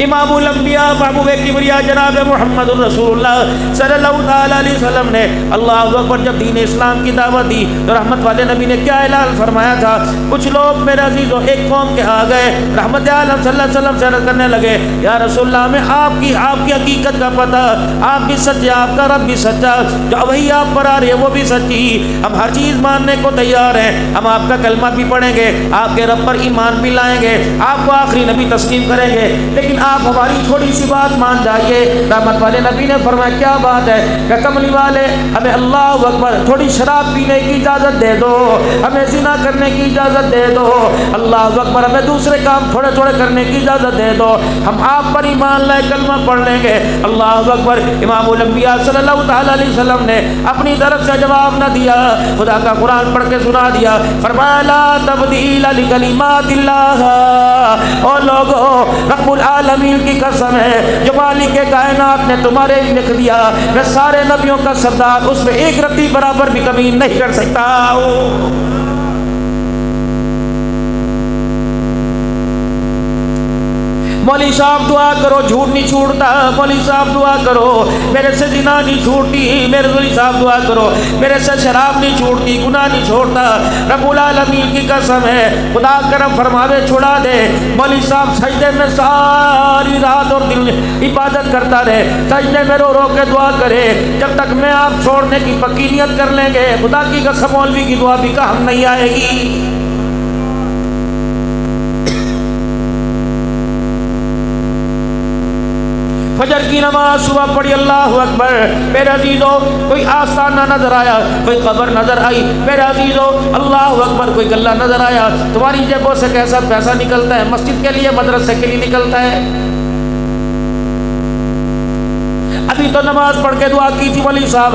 امام الانبیاء محبوب کبریا جناب محمد رسول اللہ صلی اللہ تعالی علیہ وسلم نے اللہ اکبر جب دین اسلام کی دعوت دی تو رحمت والے نبی نے کیا اعلان فرمایا تھا؟ کچھ لوگ میرے عزیزوں ایک قوم کے آ گئے رحمت عالم صلی اللہ علیہ وسلم سے عرض کرنے لگے یا رسول اللہ ہمیں آپ کی حقیقت کا پتہ، آپ بھی سچے، آپ کا رب بھی سچا، جو وہی آپ پر آ رہی ہے وہ بھی سچی، ہم ہر چیز ماننے کو تیار ہیں، ہم آپ کا کلمہ بھی پڑھیں گے، آپ کے رب پر ایمان بھی لائیں گے، آپ کو آخری نبی تسلیم کریں گے، لیکن آپ ہماری تھوڑی سی بات مان جائیے۔ رحمت والے نبی نے فرمایا کیا بات ہے؟ کہ کملی والے ہمیں اللہ اکبر تھوڑی شراب پینے کی اجازت دے دو، ہمیں زنا کرنے کی اجازت دے دو، اللہ اکبر ہمیں دوسرے کام تھوڑے تھوڑے کرنے کی اجازت دے دو، ہم آپ پر ایمان لائے کلمہ پڑھ لیں گے۔ اللہ اکبر امام الانبیاء صلی اللہ تعالی علیہ وسلم نے اپنی طرف سے جواب نہ دیا، خدا کا قرآن پڑھ کے سنا دیا، فرمایا لا تبدیل لکلمات اللہ، اور لوگوں رب العالمین کی قسم ہے جو مالک کائنات نے تمہارے لیے لکھ دیا، میں سارے نبیوں کا سردار، اس میں ایک رتی برابر بھی کمی نہیں کر سکتا۔ مولوی صاحب دعا کرو جھوٹ نہیں چھوٹتا، مولوی صاحب دعا کرو میرے سے زنا نہیں چھوٹتی، میرے مولوی صاحب دعا کرو میرے سے شراب نہیں چھوٹتی، گناہ نہیں چھوڑتا، رب العالمین کی قسم ہے خدا کرم فرماوے چھڑا دے۔ مولوی صاحب سجدے میں ساری رات اور دن عبادت کرتا رہے، سجدے میں رو رو کے دعا کرے، جب تک میں آپ چھوڑنے کی پکی نیت کر لیں گے خدا کی قسم مولوی کی دعا بھی کام نہیں آئے گی۔ فجر کی نماز صبح پڑھی، اللہ اکبر، میرے عزیزو کوئی آستانہ نظر آیا، کوئی قبر نظر آئی، میرے عزیزو اللہ اکبر کوئی گلہ نظر آیا، تمہاری جیبوں سے کیسا پیسہ نکلتا ہے، مسجد کے لیے مدرسے کے لیے نکلتا ہے۔ ابھی تو نماز پڑھ کے دعا کی تھی مولوی صاحب،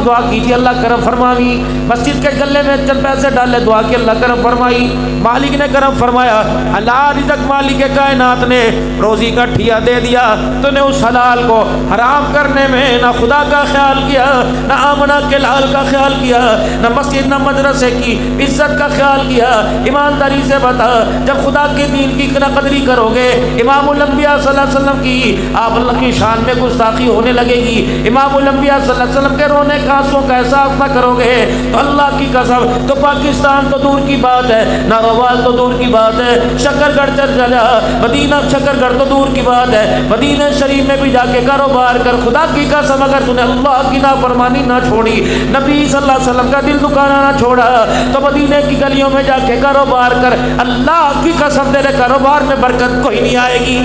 دعا کی تھی اللہ کرم فرمائی، مسجد کے گلے میں چند پیسے ڈالے، دعا کی اللہ کرم فرمائی، مالک نے کرم فرمایا، حلال رزق مالک کائنات نے روزی کا ٹھیا دے دیا، تو نے اس حلال کو حرام کرنے میں نہ خدا کا خیال کیا، نہ آمنہ کے لال کا خیال کیا، نہ مسجد نہ مدرسے کی عزت کا خیال کیا۔ ایمانداری سے بتا جب خدا کے دین کی قدری کرو گے، امام الانبیاء صلی اللہ علیہ وسلم کی آپ اللہ کی شان میں گستاخی ہونے لگے گی، امام الانبیاء صلی اللہ علیہ وسلم کے رونے کا آنسوں کا احساس نہ کرو گے تو اللہ کی قسم تو پاکستان تو دور کی بات ہے، ناروال تو دور کی بات ہے، شکر گڑھ چلا مدینہ، شکر گڑھ تو دور کی بات ہے، مدینہ شریف میں بھی جا کے کاروبار کر، خدا کی قسم اگر تو نے اللہ کی نافرمانی نہ چھوڑی، نبی صلی اللہ علیہ وسلم کا دل دکانا نہ چھوڑا تو مدینہ کی گلیوں میں جا کے کاروبار کر، اللہ کی قسم تیرے کاروبار میں برکت کوئی نہیں آئے گی۔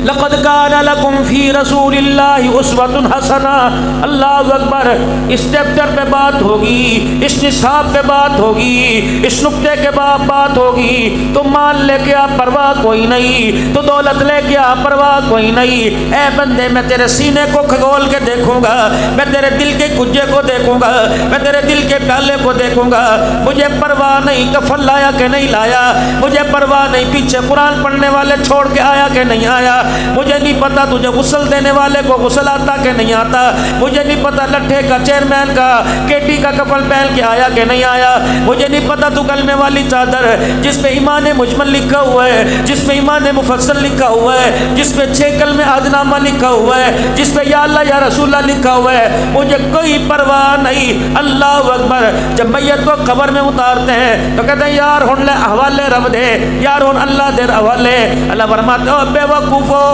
لقد كان لكم في رسول الله اسوة حسنہ، اللہ اکبر، اس چیپٹر پہ بات ہوگی، اس نصاب پہ بات ہوگی، اس نقطے کے بعد بات ہوگی، تو مال لے کے آپ پرواہ کوئی نہیں، تو دولت لے کے آپ پرواہ کوئی نہیں، اے بندے میں تیرے سینے کو کھگول کے دیکھوں گا، میں تیرے دل کے کجے کو دیکھوں گا، میں تیرے دل کے پیالے کو دیکھوں گا، مجھے پرواہ نہیں کفن لایا کہ نہیں لایا، مجھے پرواہ نہیں پیچھے قرآن پڑھنے والے چھوڑ کے آیا کہ نہیں آیا، مجھے نہیں پتا تجھے غسل دینے والے کو غسل آتا کہ نہیں آتا، مجھے نہیں پتا لٹھے کا چیئرمین کا کیٹی کا کفن پہن کے آیا کہ نہیں آیا، مجھے نہیں پتا تو کلمے والی چادر جس پہ ایمان مجمل لکھا ہوا ہے، جس پہ ایمان مفصل لکھا ہوا ہے، جس پہ 6 کلمے عہدنامہ لکھا ہوا ہے، جس پہ یا اللہ یا رسول اللہ لکھا ہوا ہے، مجھے کوئی پرواہ نہیں۔ اللہ اکبر، جب میت کو قبر میں اتارتے ہیں تو کہتے ہیں یار ہن لے حوالے رب دے، یار ہن اللہ دے حوالے، اللہ فرماتے ہو بے وقوفو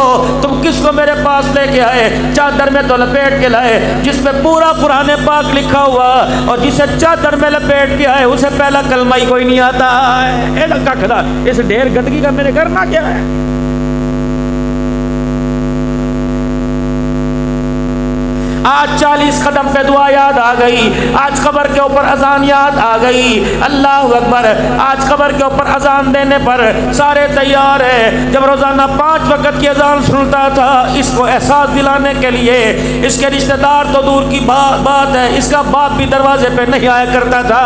تم کس کو میرے پاس لے کے آئے، چادر میں تو لپیٹ کے لائے جس میں پورا قرآن پاک لکھا ہوا، اور جسے چادر میں لپیٹ کے آئے اسے پہلا کلمہ ہی کوئی نہیں آتا ہے۔ اس ڈھیر گندگی کا میرے کرنا کیا ہے؟ آج 40 قدم پہ دعا یاد آ گئی، آج قبر کے اوپر اذان یاد آ گئی، اللہ اکبر، آج قبر کے اوپر اذان دینے پر سارے تیار ہیں۔ جب روزانہ 5 وقت کی اذان سنتا تھا اس کو احساس دلانے کے لیے، اس کے رشتہ دار تو دور کی بات ہے، اس کا باپ بھی دروازے پہ نہیں آیا کرتا تھا۔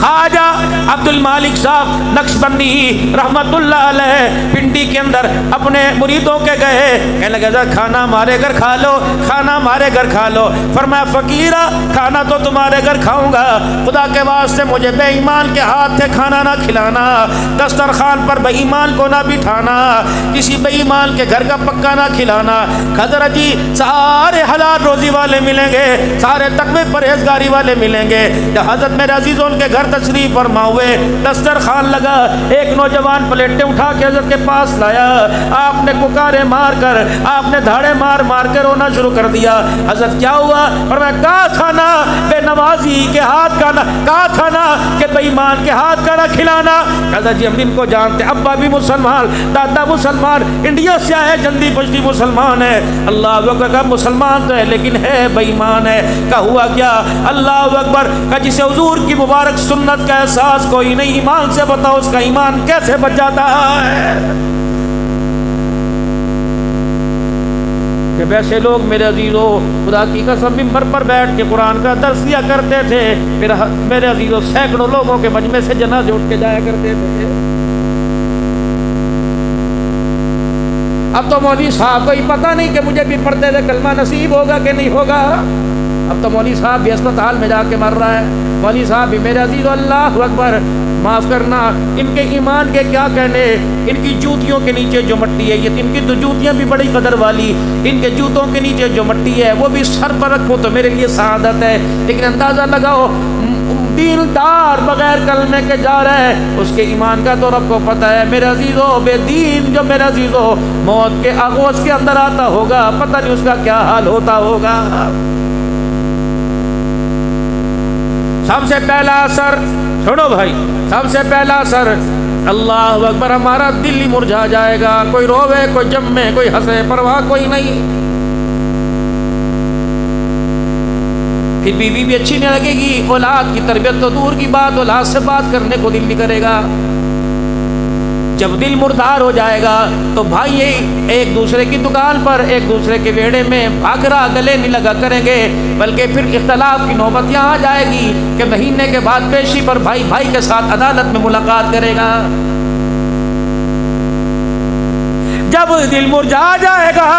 خواجہ عبد المالک صاحب نقشبندی رحمتullah علیہ پنڈی کے اندر اپنے مریدوں کے گئے، کہنے لگے کھانا ہمارے گھر کھا لو، کھانا ہمارے گھر کھا لو۔ فرمایا فقیرہ کھانا تو تمہارے گھر کھاؤں گا، خدا کے واسطے مجھے بے ایمان کے ہاتھ سے کھانا نہ کھلانا، دسترخوان پر بے ایمان کو نہ بٹھانا، کسی بے ایمان کے گھر کا پکا نہ کھلانا۔ حضرت جی سارے حلال روزی والے ملیں گے، سارے تقوی پرہیزگاری والے ملیں گے۔ جب حضرت میرے عزیزوں ان کے گھر تشریف فرما ہوئے، دسترخوان لگا، ایک نوجوان پلیٹیں اٹھا کے حضرت کے پاس لایا، آپ نے پکارے مار کر، آپ نے دھاڑے مار مار کے رونا شروع کر دیا۔ حضرت کیا ہوا؟ اور میں کہا تھا نا بے نمازی کے ہاتھ کا نہ، کہا تھا نا کہ بے ایمان کے ہاتھ کا نہ کھلانا۔ حضرت جی ہم ان کو جانتے، ابا بھی مسلمان، دادا مسلمان، انڈیا سے آئے، جلدی پشتی مسلمان ہے، اللہ اکبر کا مسلمان تو ہے لیکن ہے بے ایمان ہے۔ کہا ہوا کیا؟ اللہ اکبر کا جسے حضور کی مبارک سنت کا احساس کوئی نہیں، ایمان سے بتاؤ اس کا ایمان کیسے بچ جاتا ہے؟ کہ ویسے لوگ میرے عزیزو خدا کی قسم ممبر پر بیٹھ کے قرآن کا درس دیا کرتے تھے، پھر میرے عزیزو سینکڑوں لوگوں کے مجمع سے جنازے اٹھ کے جایا کرتے تھے۔ اب تو مولوی صاحب کو ہی پتہ نہیں کہ مجھے بھی پڑھتے تھے کلمہ نصیب ہوگا کہ نہیں ہوگا۔ اب تو مولوی صاحب بھی اسپتال میں جا کے مر رہا ہے، مولوی صاحب بھی میرے عزیزو اللہ اکبر معاف کرنا، ان کے ایمان کے کیا کہنے، ان کی جوتیوں کے نیچے جو مٹی ہے، یہ ان کی تو جوتیاں بھی بڑی قدر والی، ان کے جوتوں کے نیچے جو مٹی ہے وہ بھی سر پر رکھو تو میرے لیے سعادت ہے۔ لیکن اندازہ لگاؤ دیندار بغیر کلمے کے جا رہا ہے، اس کے ایمان کا تو رب کو پتہ ہے۔ میرے عزیزو بے دین جو میرے عزیزو موت کے آغوش کے اندر آتا ہوگا، پتہ نہیں اس کا کیا حال ہوتا ہوگا۔ سب سے پہلا اثر چھوڑو بھائی، سب سے اثر اثر اللہ اکبر ہمارا دل ہی مرجھا جائے گا، کوئی روے کوئی جمے کوئی ہنسے پرواہ کوئی نہیں۔ پھر بیوی بھی اچھی نہیں لگے گی، اولاد کی تربیت تو دور کی بات، اولاد سے بات کرنے کو دل نہیں کرے گا۔ جب دل مردار ہو جائے گا تو بھائی ایک دوسرے کی دکان پر ایک دوسرے کے ویڑے میں بھاگرا گلے نہیں لگا کریں گے، بلکہ پھر اختلاف کی نوبت یہاں آ جائے گی کہ مہینے کے بعد پیشی پر بھائی بھائی کے ساتھ عدالت میں ملاقات کرے گا۔ جب دل مرجھا جائے گا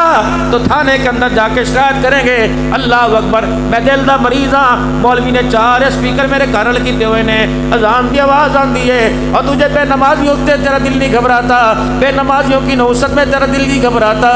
تو تھانے کے اندر جا کے شکایت کریں گے، اللہ اکبر میں دل دا مریض ہاں، مولوی نے 4 اسپیکر میرے گھر کیتے ہوئے نے، اذان دی آواز آندی ہے اور تجھے بے نمازیوں سے تیرا دل نہیں گھبراتا، بے نمازیوں کی نوست میں تیرا دل نہیں گھبراتا،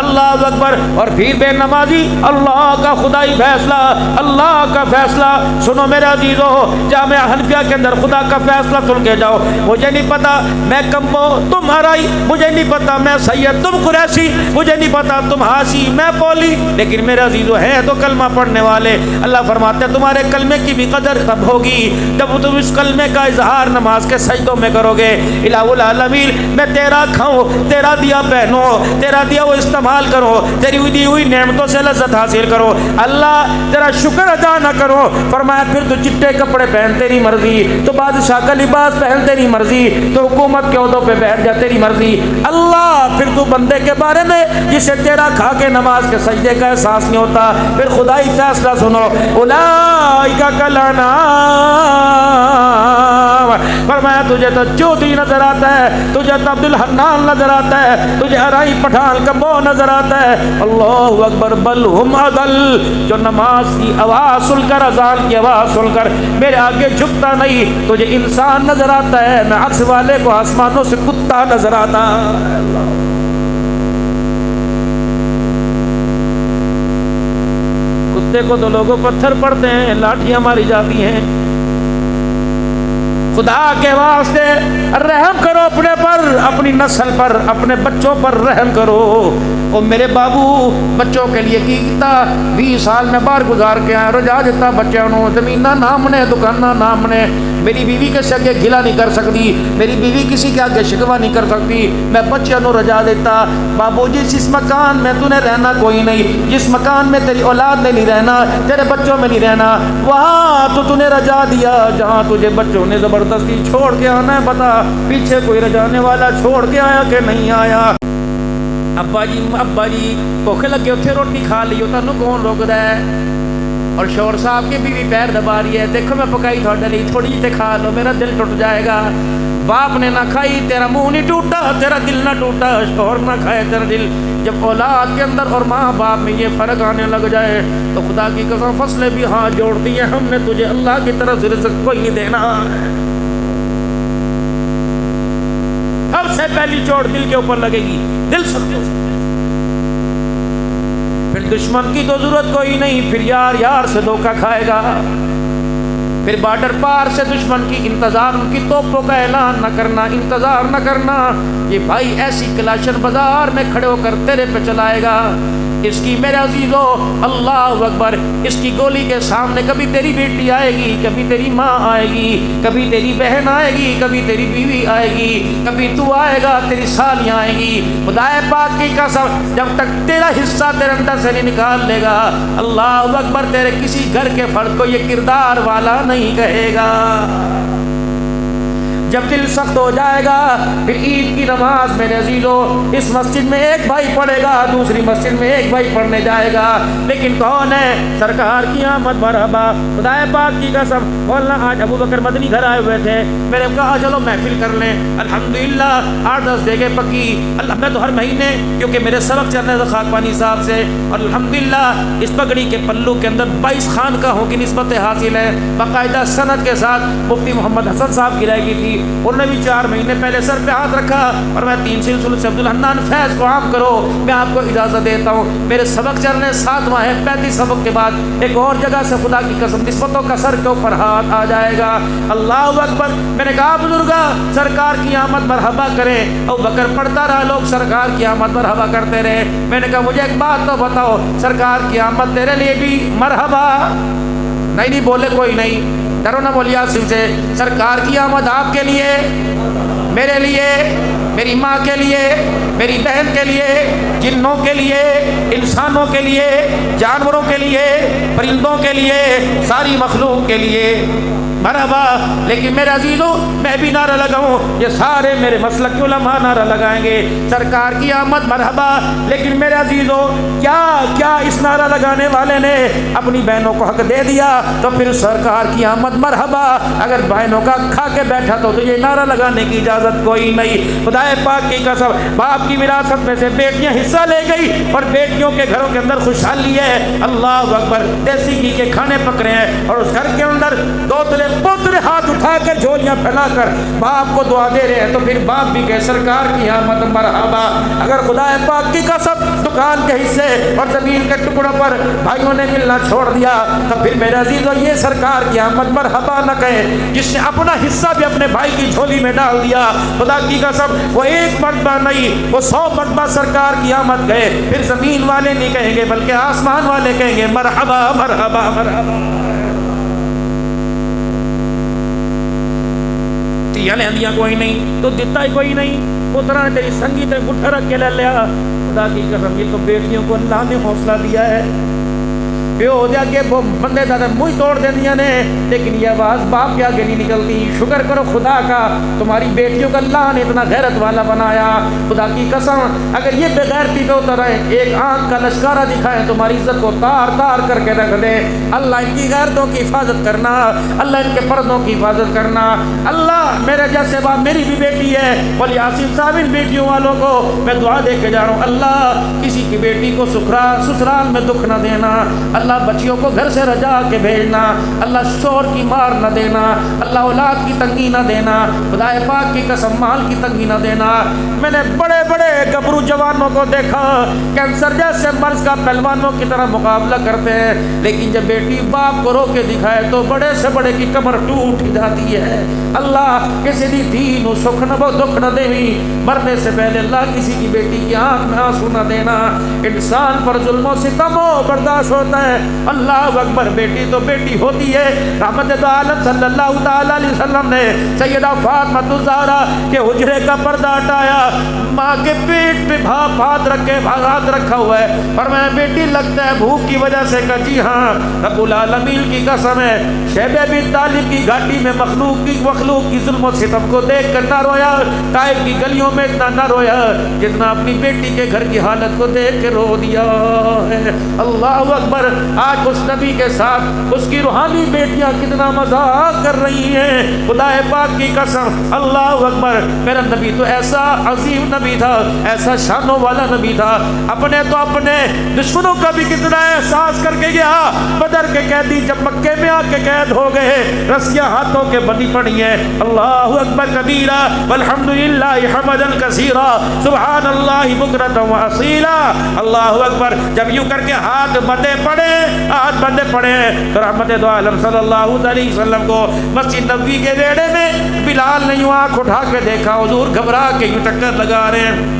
اللہ اکبر۔ اور پھر بے نمازی اللہ کا خدائی فیصلہ، اللہ کا فیصلہ سنو میرے عزیزو، جامعہ حنفیہ کے اندر خدا کا فیصلہ سن کے جاؤ۔ مجھے نہیں پتا میں کمبو تم ہرائی، مجھے نہیں پتا میں سید تم قریشی، مجھے نہیں پتا تم ہاشی میں پولی، لیکن میرے عزیزو ہے تو کلمہ پڑھنے والے۔ اللہ فرماتے ہیں تمہارے کلمے کی بھی قدر تب ہوگی جب تم اس کلمے کا اظہار نماز کے سجدوں میں کرو گے۔ الہ العالمین میں تیرا کھاؤں، تیرا دیا پہنوں، تیرا دیا وہ استعمال کرو، تیری دی ہوئی نعمتوں سے لذت حاصل کرو، اللہ تیرا شکر ادا نہ کرو۔ فرمایا پھر تو چٹے کپڑے پہن تیری مرضی، تو بادشاہ کا لباس پہن تیری مرضی، تو حکومت کے عہدوں پہ بیٹھ جا تیری مرضی۔ اللہ پھر تو بندے کے بارے میں جسے تیرا کھا کے نماز کے سجدے کا احساس نہیں ہوتا، پھر خدائی فیصلہ سنو، اولئک کالانعام، فرمایا تجھے تو چودھری نظر آتا ہے، تجھے تو عبد الحنان نظر آتا ہے، تجھے ارائی پٹھان کمبو نظر آتا ہے، اللہ اکبر، بل ہم اضل، جو نماز کی آواز سن کر، اذان کی آواز سن کر میرے آگے جھکتا نہیں، تجھے انسان نظر آتا ہے، میں عکس والے کو آسمانوں سے کتا نظر آتا ہے۔ کتے کو تو لوگوں پتھر پڑتے ہیں، لاٹھیاں ماری جاتی ہیں۔ خدا کے واسطے رحم کرو اپنے پر، اپنی نسل پر، اپنے بچوں پر رحم کرو۔ اور میرے بابو بچوں کے لیے کیتا 20 سال میں باہر گزار کے آیا، رجا دیتا بچوں نو، زمینہ نامنے دکانہ نامنے، میری بیوی کے آگے گلا نہیں کر سکتی، میری بیوی کسی کے آگے شکوہ نہیں کر سکتی، میں بچوں نو رجا دیتا۔ بابو جس مکان میں تو نے رہنا کوئی نہیں، جس مکان میں تیری اولاد نے نہیں رہنا، تیرے بچوں میں نہیں رہنا، وہاں تو نے رجا دیا جہاں تجھے بچوں نے زبردستی چھوڑ کے آنا ہے۔ بتا پیچھے کوئی رجانے والا چھوڑ کے آیا کہ نہیں آیا؟ ابا جی بھوک لگے اتنے روٹی کھا لی، تینوں کون روک رہا ہے؟ اور شوہر صاحب کی بیوی پیر دبا رہی ہے، دیکھو میں پکائی تھوڑے لیے، تھوڑی جی کھا لو، میرا دل ٹوٹ جائے گا۔ باپ نے نہ کھائی تیرا منہ نہیں ٹوٹا، تیرا دل نہ ٹوٹا، شوہر نہ کھائے تیرا دل۔ جب اولاد کے اندر اور ماں باپ میں یہ فرق آنے لگ جائے تو خدا کی قسم فصلیں بھی ہاتھ جوڑتی ہیں، ہم نے تجھے اللہ کی طرف سے رزق کوئی نہیں دینا۔ سب سے پہلی چوٹ دل کے اوپر لگے گی، دل سخت ہو، پھر دشمن کی تو ضرورت کوئی نہیں، پھر یار یار سے دھوکہ کھائے گا، پھر بارڈر پار سے دشمن کی انتظار، ان کی توپوں کا اعلان نہ کرنا، انتظار نہ کرنا، یہ بھائی ایسی کلاشن بازار میں کھڑے ہو کر تیرے پہ چلائے گا۔ اس کی میرے عزیزو اللہ اکبر، اس کی گولی کے سامنے کبھی تیری بیٹی آئے گی، کبھی تیری ماں آئے گی، کبھی تیری بہن آئے گی، کبھی تیری بیوی آئے گی، کبھی تو آئے گا، تیری سالیاں آئیں گی۔ خدا پاک کی قسم جب تک تیرا حصہ تیرے اندر سے نہیں نکال لے گا، اللہ اکبر، تیرے کسی گھر کے فرد کو یہ کردار والا نہیں کہے گا۔ جب دل سخت ہو جائے گا پھر عید کی نماز میرے عزیزو اس مسجد میں ایک بھائی پڑھے گا، دوسری مسجد میں ایک بھائی پڑھنے جائے گا، لیکن کون ہے؟ سرکار کی آمد مرحبا۔ خدا پاک کی قسم مولانا آج ابو بکر مدنی گھر آئے ہوئے تھے، میں نے کہا چلو محفل کر لیں، الحمدللہ 8-10 جگہ پکی، اللہ میں تو ہر مہینے کیونکہ میرے سبق چل رہے تھے خاکپانی صاحب سے، اور الحمدللہ اس پگڑی کے پلو کے اندر 22 خانقاہوں کی نسبتیں حاصل ہیں، باقاعدہ سند کے ساتھ۔ مفتی محمد حسن صاحب کی رائے کی تھی، انہوں نے بھی 4 مہینے پہلے سر پہ ہاتھ رکھا اور میں 3 سلسلوں سے عبدالحنان فیض کو عام کرو، میں آپ کو اجازت دیتا ہوں۔ میرے سبق چل رہے 7واں ہے، 35 سبق کے بعد ایک اور جگہ سے خدا کی قسم نسبتوں کا سر کے اوپر ہاتھ آ جائے گا۔ اللہ اکبر۔ میں نے کہا بزرگا سرکار کی آمد مرحبا کریں، ابو بکر پڑھتا رہا، لوگ سرکار کی آمد مرحبا کرتے رہے۔ میں نے کہا مجھے ایک بات تو بتاؤ، سرکار کی آمد تیرے لیے بھی مرحبا؟ نہیں بولے کوئی نہیں، ڈرو نہ بولیا یاسین سے۔ سرکار کی آمد آپ کے لیے، میرے لیے، میری ماں کے لیے، میری بہن کے لیے، جنوں کے لیے، انسانوں کے لیے، جانوروں کے لیے، پرندوں کے لیے، ساری مخلوق کے لیے مرحبا۔ لیکن میرے عزیزوں میں بھی نعرہ لگاؤں، یہ سارے میرے مسلک کے علماء نعرہ لگائیں گے سرکار کی آمد مرحبا، لیکن میرے عزیزوں کیا اس نعرہ لگانے والے نے اپنی بہنوں کو حق دے دیا؟ تو پھر سرکار کی آمد مرحبا اگر بہنوں کا کھا کے بیٹھا تو یہ نعرہ لگانے کی اجازت کوئی نہیں۔ خدا پاک کی قسم باپ کی وراثت میں سے بیٹیاں حصہ لے گئی اور بیٹیوں کے گھروں کے اندر خوشحالی ہے، اللہ اکبر، دیسی گھی کے کھانے پک رہے ہیں، اور اس گھر کے اندر دوتلے پوترے ہاتھ اٹھا کر جھولیاں پھیلا کر باپ کو دعا دے رہے ہیں، تو پھر باپ بھی کہ سرکار کی آمد مرحبا۔ اگر خدا پاک کی قسم دکان کے حصے اور زمین کے ٹکڑوں پر بھائیوں نے ملنا چھوڑ دیا تو پھر میرے عزیزو یہ سرکار کی آمد مرحبا نہ کہے۔ جس نے اپنا حصہ بھی اپنے بھائی کی جھولی میں ڈال دیا، خدا کی قسم وہ 1 مرتبہ نہیں وہ 100 مرتبہ سرکار کی آمد کہے، پھر زمین والے نہیں کہیں گے بلکہ آسمان والے کہیں گے مرحبا مرحبا مرحبا۔ لیندیاں کوئی نہیں تو دیتا ہی کوئی نہیں، پترا نے تیری سنگی تے گٹھا رکھ کے لے لیا۔ خدا کی قسم یہ تو بیٹیوں کو اللہ نے حوصلہ دیا ہے، پیو ہو جا کے وہ بندے دادا منہ توڑ دیا نے، لیکن یہ آواز باپ کے آگے نہیں نکلتی۔ شکر کرو خدا کا تمہاری بیٹیوں کا اللہ نے اتنا غیرت والا بنایا۔ خدا کی قسم اگر یہ بے غیرتی پہ اتر آئے، ایک آنکھ کا لشکارہ دکھائیں تمہاری عزت کو تار تار کر کے رکھ دے۔ اللہ ان کی غیرتوں کی حفاظت کرنا، اللہ ان کے پردوں کی حفاظت کرنا۔ اللہ میرے جیسے باپ میری بھی بیٹی ہے، بول یاسین صاحب ان بیٹیوں والوں کو میں دعا دے کے جا رہا ہوں، اللہ کسی کی بیٹی کو سسرال میں دکھ نہ دینا، اللہ بچیوں کو گھر سے رجا کے بھیجنا، اللہ شور کی مار نہ دینا، اللہ اولاد کی تنگی نہ دینا، خدا پاک کی قسم مال کی تنگی نہ دینا۔ میں نے بڑے بڑے گبرو جوانوں کو دیکھا کینسر جیسے مرض کا پہلوانوں کی طرح مقابلہ کرتے ہیں، لیکن جب بیٹی باپ کو رو کے دکھائے تو بڑے سے بڑے کی کمر ٹوٹ جاتی ہے۔ اللہ کسی دی دین و سکھ نہ بہت دکھ نہ دیوی، مرنے سے پہلے اللہ کسی کی بیٹی کی آنکھ میں آنسو نہ دینا۔ انسان پر ظلم و ستم و برداشت ہوتا ہے، اللہ اکبر، بیٹی تو بیٹی ہوتی ہے۔ رحمت عالم صلی اللہ تعالی علیہ وسلم نے سیدہ فاطمہ الزہرا کے حجرے کا پردہ ہٹایا، ماں کے پیٹ پہ ہاتھ رکھا ہوا ہے، فرمایا بیٹی لگتا ہے بھوک کی وجہ سے؟ کہا جی ہاں، رب العالمین کی قسم ہے شیب ابی طالب کی گھاٹی میں مخلوق کی ظلم و ستم کو دیکھ کر نہ رویا، طائف کی گلیوں میں اتنا نہ رویا جتنا اپنی بیٹی کے گھر کی حالت کو دیکھ کے رو دیا ہے۔ اللہ اکبر۔ آج اس نبی کے ساتھ اس کی روحانی بیٹیاں کتنا مذاق کر رہی ہیں. خدا پاک کی قسم اللہ اکبر. میرا نبی تو ایسا عظیم نبی تھا, ایسا شانوں والا نبی تھا, اپنے تو اپنے دشمنوں کا بھی کتنا احساس کر کے گیا. بدر کے قیدی جب مکے میں آ کے قید ہو گئے, رسیاں ہاتھوں کے بندی پڑی ہیں. اللہ اکبر کبیرہ والحمدللہ حمدا کثیرا سبحان اللہ بکرۃ و اصیلا. اللہ اکبر. جب یوں کر کے ہاتھ بندے پڑے تو رحمت دو عالم صلی اللہ علیہ وسلم کو مسجد نبوی کے بیڑے میں بلال نے یوں آنکھ اٹھا کے دیکھا, حضور گھبرا کے یوں چکر لگا رہے ہیں.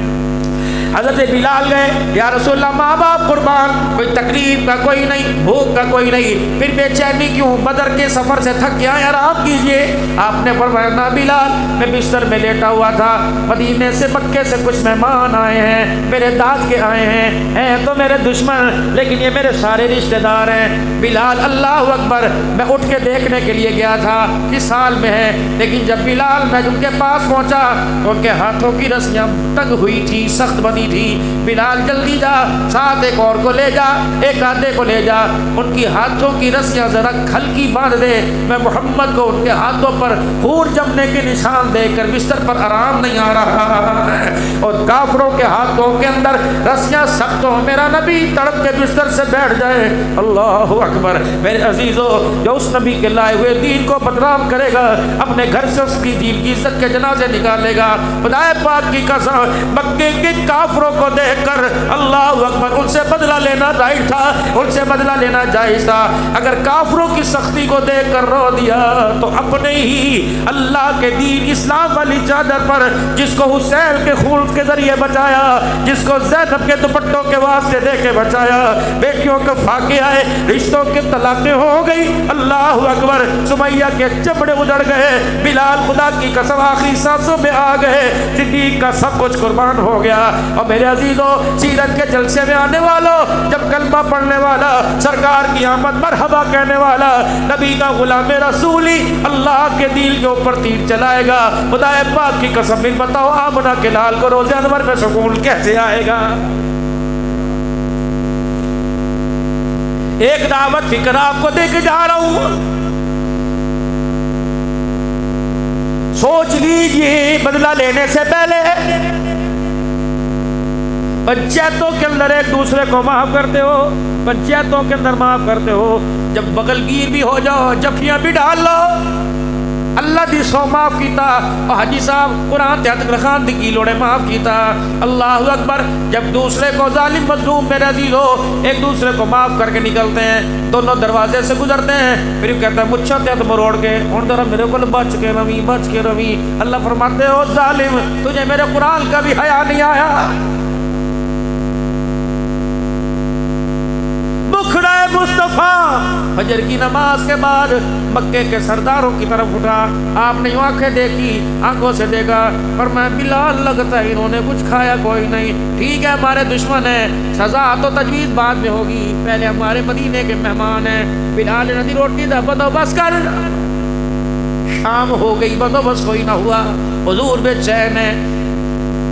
حضرت بلال گئے, یا رسول اللہ ماں باپ قربان, کوئی تکلیف کا کوئی نہیں, بھوک کا کوئی نہیں, پھر بے چینی کیوں, بدر کے سفر سے تھک گیا, آرام کیجئے. آپ نے فرمایا نا بلال, میں بستر میں لیٹا ہوا تھا, مدینے سے مکے سے کچھ مہمان آئے ہیں, میرے داد کے آئے ہیں تو میرے دشمن, لیکن یہ میرے سارے رشتہ دار ہیں. بلال اللہ اکبر. میں اٹھ کے دیکھنے کے لیے گیا تھا کس حال میں ہے, لیکن جب بلال میں ان کے پاس پہنچا تو ان کے ہاتھوں کی رسیاں تنگ ہوئی تھی, سخت بنی تھی. بلال جلدی جا, ساتھ ایک اور کو لے جا, ایک آدھے کو لے جا, ان کی ہاتھوں کی رسیاں ذرا ہلکی باندھ دے. میں محمد کو ان کے ہاتھوں پر خون جمنے کے نشان دے کر بستر پر آرام نہیں آ رہا ہے, اور کافروں کے ہاتھوں کے اندر رسیاں سخت ہو, میرا نبی تڑپ کے بستر سے بیٹھ جائے. اللہ اکبر. میرے عزیزو, جو اس نبی کے لائے ہوئے دین کو بدنام کرے گا, اپنے گھر سے اس کی دین کی عزت کے جنازے نکالے گا. خدا پاک کی قسم, مکے کے کافروں کو دیکھ کر اللہ اکبر ان سے بدلہ لینا جائز تھا, ان سے بدلہ لینا جائز تھا. اگر کافروں کی سختی کو دیکھ کر رو دیا تو اپنے ہی اللہ کے دین اسلام والی چادر پر, جس کو حسین کے خون کے ذریعے بچایا, جس کو زینب کے دوپٹوں کے واسطے دے کے بچایا, بیٹیوں کے فاقے آئے, رشتوں کے طلاقیں ہو گئی. اللہ اکبر. سمیہ کے چمڑے اجڑ گئے, بلال خدا کی قسم آخری سانسوں میں آ گئے, صدیق کا سب کچھ قربان ہو گیا. اور میرے عزیزو, سیرت کے جلسے میں آنے والوں, جب کلمہ پڑھنے والا, سرکار کی آمد مرحبا کہنے والا, نبی کا غلام رسولی اللہ کے دل کے اوپر تیر چلائے گا, خدا پاک کی قسم بتاؤ آمنہ کے لال کو روزے انور میں سکون کیسے آئے گا؟ ایک دعوت فکر آپ کو دے کے جا رہا ہوں, سوچ لیجئے بدلہ لینے سے پہلے پنچایتوں کے اندر ایک دوسرے کو معاف کرتے ہو, پنچایتوں کے اندر معاف کرتے ہو, جب بغل گیر بھی ہو جاؤ جفیاں بھی ڈال لو, اللہ دی سو معاف کیتا. اور حاجی صاحب قرآن تحت رخان دی کی لوڑے معاف کیتا. اللہ اکبر. جب دوسرے کو ظالم مظلوم میرے عزیز ہو, ایک دوسرے کو معاف کر کے نکلتے ہیں, دونوں دروازے سے گزرتے ہیں, پھر کہتا ہے مچھا تحت مروڑ کے ہوں ذرا میرے کو بچ کے روی. اللہ فرماتے ہو ظالم, تجھے میرے قرآن کا بھی حیا نہیں آیا. بکھڑا مصطفیٰ فجر کی نماز کے بعد مکے کے سرداروں کی طرف اٹھا, آپ نے آنکھیں دیکھی, آنکھوں سے دیکھا, پر میں بلال لگتا ہے انہوں نے کچھ کھایا کوئی نہیں, ٹھیک ہے ہمارے دشمن ہیں, سزا تو تجویز بعد میں ہوگی, پہلے ہمارے مدینے کے مہمان ہیں. بلال نے روٹی دا بندوبست کر. شام ہو گئی, بندوبست کوئی نہ ہوا, حضور بے چین ہے,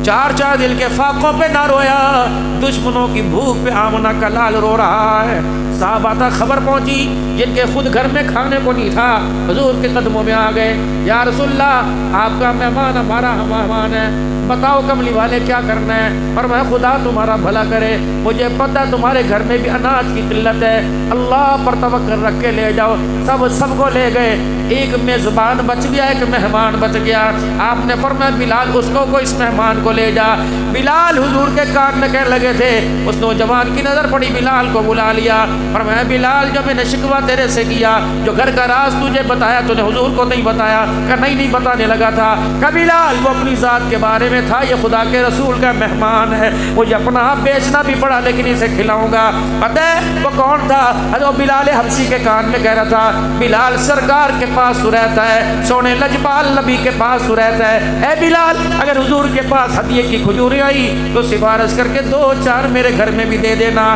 چار دل کے فاقوں پہ نہ رویا, دشمنوں کی بھوک پہ آمنہ کا لال رو رہا ہے. صحابہ تک خبر پہنچی, جن کے خود گھر میں کھانے کو نہیں تھا, حضور کے قدموں میں آ گئے, یا رسول اللہ آپ کا مہمان ہمارا مہمان ہے, بتاؤ کملی والے کیا کرنا ہے؟ فرمایا خدا تمہارا بھلا کرے, مجھے پتہ تمہارے گھر میں بھی اناج کی قلت ہے, اللہ پر توکل رکھ کے لے جاؤ. سب کو لے گئے, ایک میزبان بچ گیا, ایک مہمان بچ گیا. آپ نے فرمایا بلال اس کو اس مہمان کو لے جا. بلال حضور کے کان میں کہنے لگے تھے, اس نوجوان کی نظر پڑی, بلال کو بلا لیا. فرمایا بلال جو میں نے شکوہ تیرے سے کیا, جو گھر کا راز تجھے بتایا, تو نے حضور کو نہیں بتایا. کہ نہیں بتانے لگا تھا. کہ بلال وہ اپنی ذات کے بارے میں تھا, یہ خدا کے رسول کا مہمان ہے, مجھے اپنا آپ بیچنا بھی پڑا لیکن اسے کھلاؤں گا. پتہ ہے وہ کون تھا؟ حضرت بلال حبشی کے کان میں کہہ رہا تھا, بلال سرکار کے پاس تو رہتا ہے, سونے لجپال نبی کے پاس تو رہتا ہے, اے بلال اگر حضور کے پاس ہدیے کی کھجوریں آئی تو سفارش کر کے 2-4 میرے گھر میں بھی دے دینا.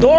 2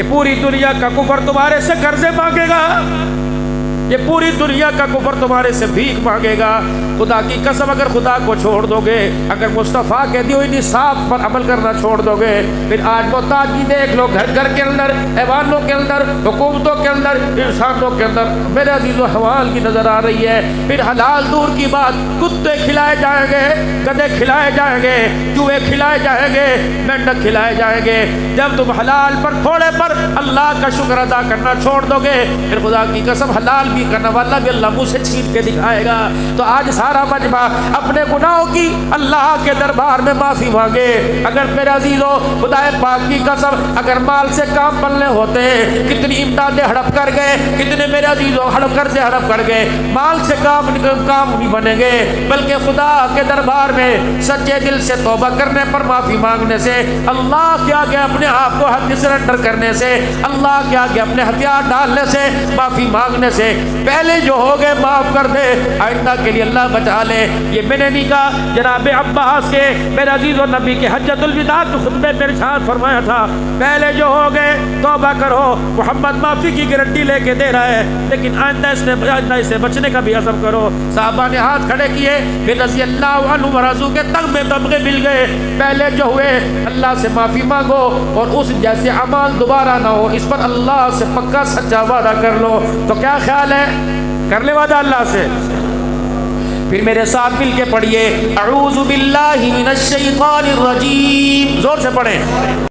یہ پوری دنیا کا کفر تمہارے سے قرضے مانگے گا، یہ پوری دنیا کا کفر تمہارے سے بھیک مانگے گا۔ خدا کی قسم اگر خدا کو چھوڑ دو گے، اگر مصطفیٰ کے دیے ہوئے نصاب پر عمل کرنا چھوڑ دو گے، پھر آج محتاجی دیکھ لو، گھر گھر کے اندر، ایوانوں کے اندر، حکومتوں کے اندر، انسانوں کے اندر میرے عزیز و حوال کی نظر آ رہی ہے۔ پھر حلال دور کی بات، کتے کھلائے جائیں گے، گدھے کھلائے جائیں گے، چوہے کھلائے جائیں گے، مینڈک کھلائے جائیں گے۔ جب تم حلال پر تھوڑے پر اللہ کا شکر ادا کرنا چھوڑ دو گے، پھر خدا کی قسم حلال بھی کرنا والا بھی اللہ منہ سے چھین کے دکھائے گا۔ تو آج سارا مجمع اپنے گناہوں کی اللہ کے دربار میں معافی مانگے۔ اگر میرے عزیزو خدا پاک کی قسم اگر مال سے کام بننے ہوتے، کتنی امدادیں ہڑپ کر گئے، کتنے میرے عزیزو ہڑپ کر سے ہڑپ کر گئے، مال سے کام نہیں بنیں گے، بلکہ خدا کے دربار میں سچے دل سے توبہ کرنے پر معافی مانگنے سے، اللہ کے آگے اپنے آپ کو حق سرنڈر کرنے سے، اللہ کے آگے اپنے ہتھیار ڈالنے سے، معافی مانگنے سے، پہلے جو ہو گئے معاف کر دے، آئندہ کے لیے اللہ بچا لے۔ یہ میں نے نہیں کہا، جناب عباس کے میرے عزیز و نبی کے حجۃ الوداع کے خطبے میں ارشاد فرمایا تھا، پہلے جو ہو گئے توبہ کرو، محمد معافی کی گارنٹی لے کے دے رہا ہے، لیکن آئندہ سے بچنے کا بھی عزم کرو۔ صحابہ نے ہاتھ کھڑے کیے، پھر رضی اللہ عنہ ورضوا کے تمغے مل گئے۔ پہلے جو ہوئے اللہ سے معافی مانگو، اور اس جیسے اعمال دوبارہ نہ ہو، اس پر اللہ سے پکا سچا وعدہ کر لو۔ تو کیا خیال ہے، کر لے وعدہ اللہ سے؟ پھر میرے ساتھ مل کے پڑھیے، اعوذ باللہ من الشیطان الرجیم، زور سے پڑھیں۔